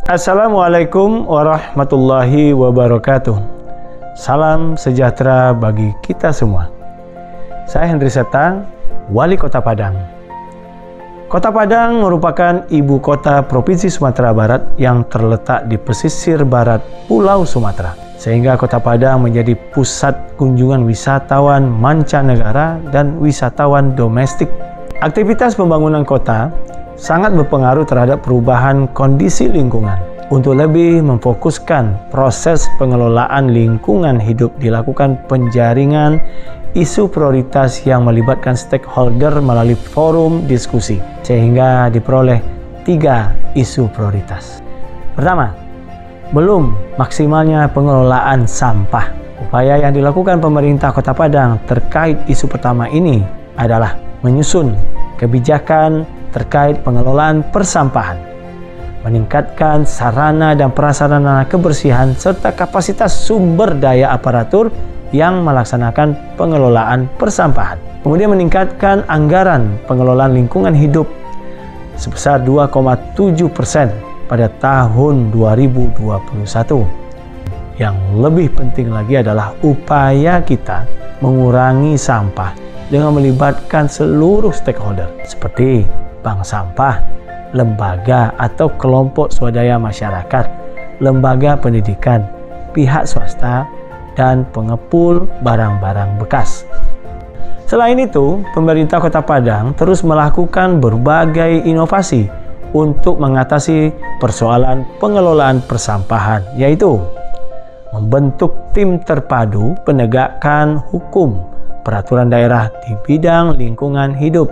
Assalamualaikum warahmatullahi wabarakatuh. Salam sejahtera bagi kita semua. Saya Henry Setang, Wali Kota Padang. Kota Padang merupakan ibu kota Provinsi Sumatera Barat yang terletak di pesisir barat Pulau Sumatera. Sehingga Kota Padang menjadi pusat kunjungan wisatawan mancanegara dan wisatawan domestik. Aktivitas pembangunan kota sangat berpengaruh terhadap perubahan kondisi lingkungan. Untuk lebih memfokuskan proses pengelolaan lingkungan hidup, dilakukan penjaringan isu prioritas yang melibatkan stakeholder melalui forum diskusi, sehingga diperoleh 3 isu prioritas. Pertama, belum maksimalnya pengelolaan sampah. Upaya yang dilakukan pemerintah Kota Padang terkait isu pertama ini adalah menyusun kebijakan terkait pengelolaan persampahan, meningkatkan sarana dan prasarana kebersihan serta kapasitas sumber daya aparatur yang melaksanakan pengelolaan persampahan. Kemudian meningkatkan anggaran pengelolaan lingkungan hidup sebesar 2,7% pada tahun 2021. Yang lebih penting lagi adalah upaya kita mengurangi sampah dengan melibatkan seluruh stakeholder seperti bank sampah, lembaga atau kelompok swadaya masyarakat, lembaga pendidikan, pihak swasta, dan pengepul barang-barang bekas. Selain itu, pemerintah Kota Padang terus melakukan berbagai inovasi untuk mengatasi persoalan pengelolaan persampahan, yaitu membentuk tim terpadu penegakan hukum peraturan daerah di bidang lingkungan hidup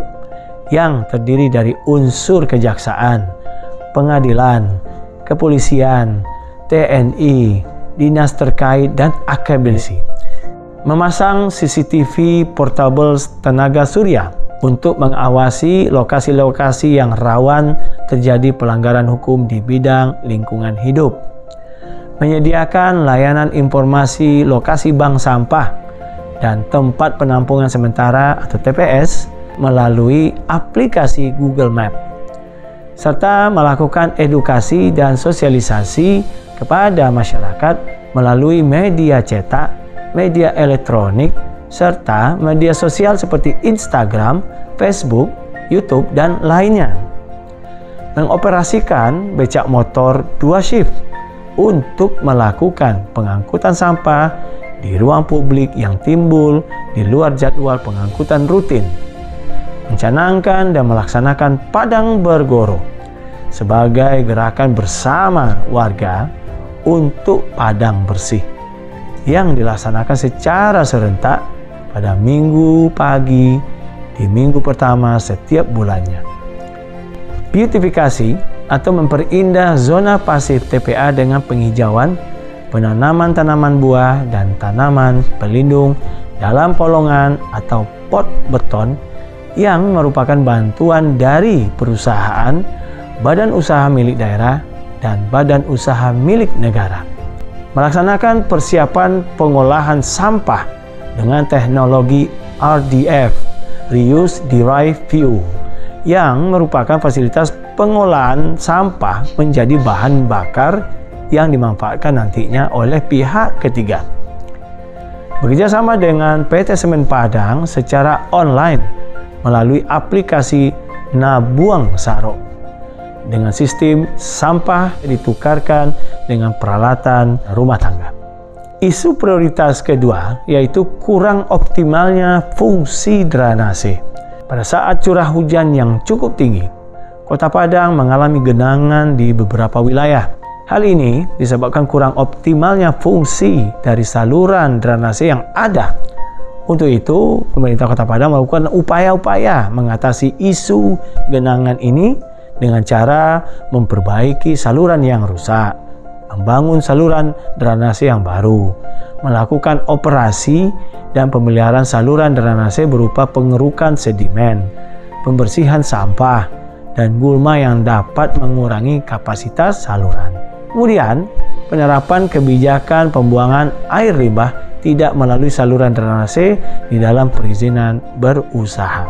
yang terdiri dari unsur kejaksaan, pengadilan, kepolisian, TNI, dinas terkait, dan akademisi. Memasang CCTV portable tenaga surya untuk mengawasi lokasi-lokasi yang rawan terjadi pelanggaran hukum di bidang lingkungan hidup. Menyediakan layanan informasi lokasi bank sampah dan tempat penampungan sementara atau TPS melalui aplikasi Google Map, serta melakukan edukasi dan sosialisasi kepada masyarakat melalui media cetak, media elektronik, serta media sosial seperti Instagram, Facebook, YouTube, dan lainnya. Mengoperasikan becak motor 2 shift untuk melakukan pengangkutan sampah di ruang publik yang timbul di luar jadwal pengangkutan rutin. Mencanangkan dan melaksanakan Padang Bergoro sebagai gerakan bersama warga untuk Padang bersih yang dilaksanakan secara serentak pada minggu pagi di minggu pertama setiap bulannya. Beautifikasi atau memperindah zona pasif TPA dengan penghijauan, penanaman tanaman buah dan tanaman pelindung dalam polongan atau pot beton yang merupakan bantuan dari perusahaan, badan usaha milik daerah, dan badan usaha milik negara. Melaksanakan persiapan pengolahan sampah dengan teknologi RDF, Reuse Derived Fuel, yang merupakan fasilitas pengolahan sampah menjadi bahan bakar yang dimanfaatkan nantinya oleh pihak ketiga. Bekerjasama dengan PT Semen Padang secara online melalui aplikasi Nabuang Sarok dengan sistem sampah ditukarkan dengan peralatan rumah tangga. Isu prioritas kedua yaitu kurang optimalnya fungsi drainase. Pada saat curah hujan yang cukup tinggi, Kota Padang mengalami genangan di beberapa wilayah. Hal ini disebabkan kurang optimalnya fungsi dari saluran drainase yang ada. Untuk itu, pemerintah Kota Padang melakukan upaya-upaya mengatasi isu genangan ini dengan cara memperbaiki saluran yang rusak, membangun saluran drainase yang baru, melakukan operasi dan pemeliharaan saluran drainase berupa pengerukan sedimen, pembersihan sampah, dan gulma yang dapat mengurangi kapasitas saluran. Kemudian, penerapan kebijakan pembuangan air limbah tidak melalui saluran drainase di dalam perizinan berusaha.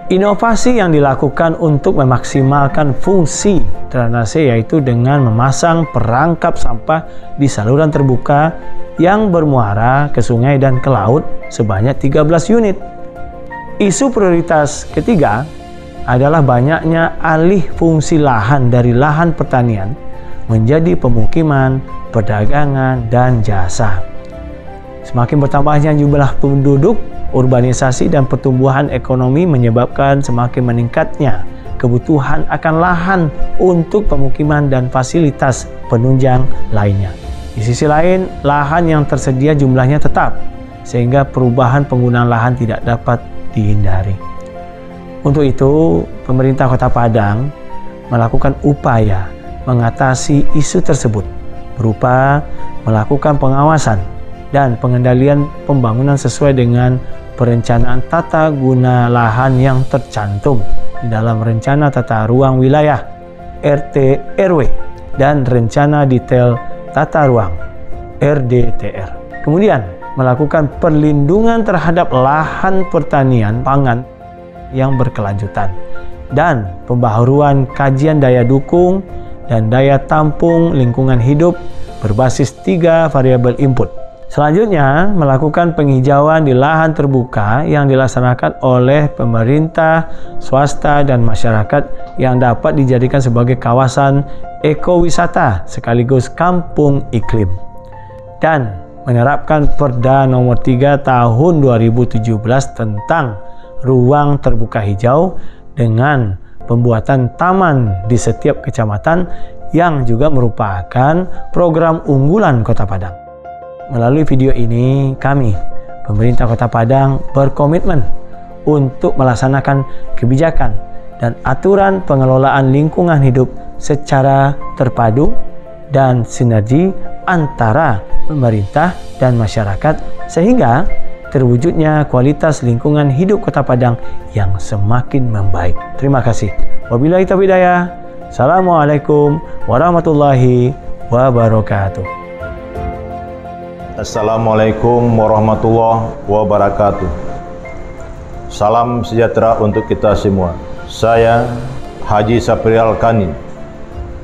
Inovasi yang dilakukan untuk memaksimalkan fungsi drainase yaitu dengan memasang perangkap sampah di saluran terbuka yang bermuara ke sungai dan ke laut sebanyak 13 unit. Isu prioritas ketiga adalah banyaknya alih fungsi lahan dari lahan pertanian menjadi pemukiman, perdagangan, dan jasa. Semakin bertambahnya jumlah penduduk, urbanisasi dan pertumbuhan ekonomi menyebabkan semakin meningkatnya kebutuhan akan lahan untuk pemukiman dan fasilitas penunjang lainnya. Di sisi lain, lahan yang tersedia jumlahnya tetap, sehingga perubahan penggunaan lahan tidak dapat dihindari. Untuk itu, pemerintah Kota Padang melakukan upaya mengatasi isu tersebut berupa melakukan pengawasan dan pengendalian pembangunan sesuai dengan perencanaan tata guna lahan yang tercantum di dalam Rencana Tata Ruang Wilayah RT/RW dan Rencana Detail Tata Ruang RDTR. Kemudian melakukan perlindungan terhadap lahan pertanian pangan yang berkelanjutan dan pembaharuan kajian daya dukung dan daya tampung lingkungan hidup berbasis 3 variabel input. Selanjutnya, melakukan penghijauan di lahan terbuka yang dilaksanakan oleh pemerintah, swasta, dan masyarakat yang dapat dijadikan sebagai kawasan ekowisata sekaligus kampung iklim. Dan menerapkan Perda Nomor 3 Tahun 2017 tentang ruang terbuka hijau dengan pembuatan taman di setiap kecamatan yang juga merupakan program unggulan Kota Padang. Melalui video ini, kami, pemerintah Kota Padang, berkomitmen untuk melaksanakan kebijakan dan aturan pengelolaan lingkungan hidup secara terpadu dan sinergi antara pemerintah dan masyarakat sehingga terwujudnya kualitas lingkungan hidup Kota Padang yang semakin membaik. Terima kasih. Wabillahi taufiq hidayah. Assalamualaikum warahmatullahi wabarakatuh. Assalamualaikum warahmatullahi wabarakatuh. Salam sejahtera untuk kita semua. Saya Haji Saprial Kani,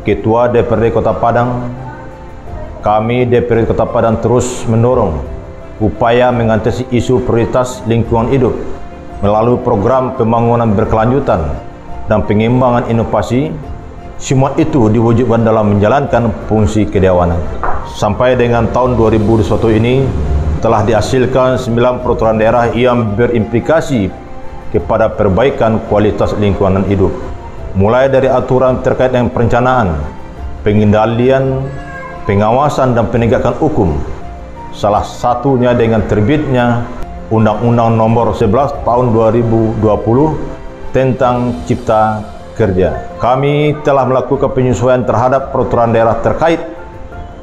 Ketua DPRD Kota Padang. Kami DPRD Kota Padang terus mendorong upaya mengatasi isu prioritas lingkungan hidup melalui program pembangunan berkelanjutan dan pengembangan inovasi. Semua itu diwujudkan dalam menjalankan fungsi kedewanan. Sampai dengan tahun 2021 ini telah dihasilkan 9 peraturan daerah yang berimplikasi kepada perbaikan kualitas lingkungan hidup. Mulai dari aturan terkait dengan perencanaan, pengendalian, pengawasan dan penegakan hukum. Salah satunya dengan terbitnya Undang-Undang Nomor 11 Tahun 2020 tentang Cipta Kerja. Kami telah melakukan penyesuaian terhadap peraturan daerah terkait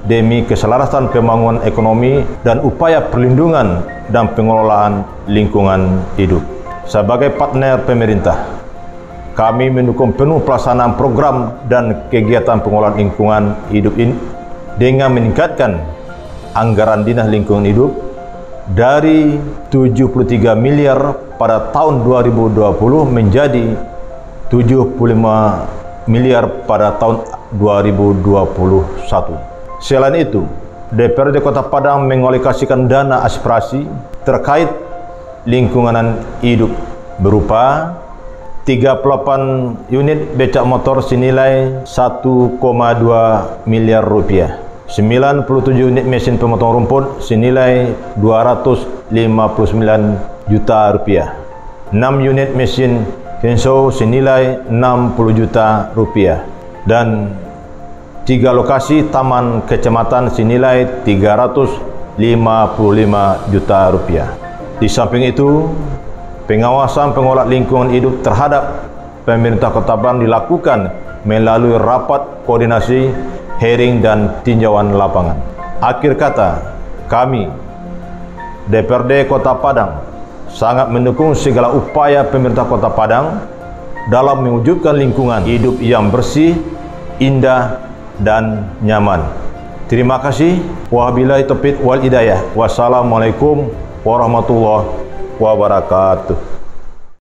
demi keselarasan pembangunan ekonomi dan upaya perlindungan dan pengelolaan lingkungan hidup. Sebagai partner pemerintah, kami mendukung penuh pelaksanaan program dan kegiatan pengelolaan lingkungan hidup ini dengan meningkatkan anggaran Dinas Lingkungan Hidup dari 73 miliar pada tahun 2020 menjadi 75 miliar pada tahun 2021. Selain itu, DPRD Kota Padang mengalokasikan dana aspirasi terkait lingkungan hidup berupa 38 unit becak motor senilai 1,2 miliar rupiah, 97 unit mesin pemotong rumput senilai 259 juta rupiah, 6 unit mesin Kenso senilai 60 juta rupiah dan 3 lokasi taman kecamatan senilai 355 juta rupiah. Di samping itu, pengawasan pengelola lingkungan hidup terhadap pemerintah Kota Padang dilakukan melalui rapat koordinasi, hearing dan tinjauan lapangan. Akhir kata, kami DPRD Kota Padang sangat mendukung segala upaya pemerintah Kota Padang dalam mewujudkan lingkungan hidup yang bersih, indah, dan nyaman. Terima kasih. Wabillahi taufiq wal hidayah. Wassalamualaikum warahmatullahi wabarakatuh.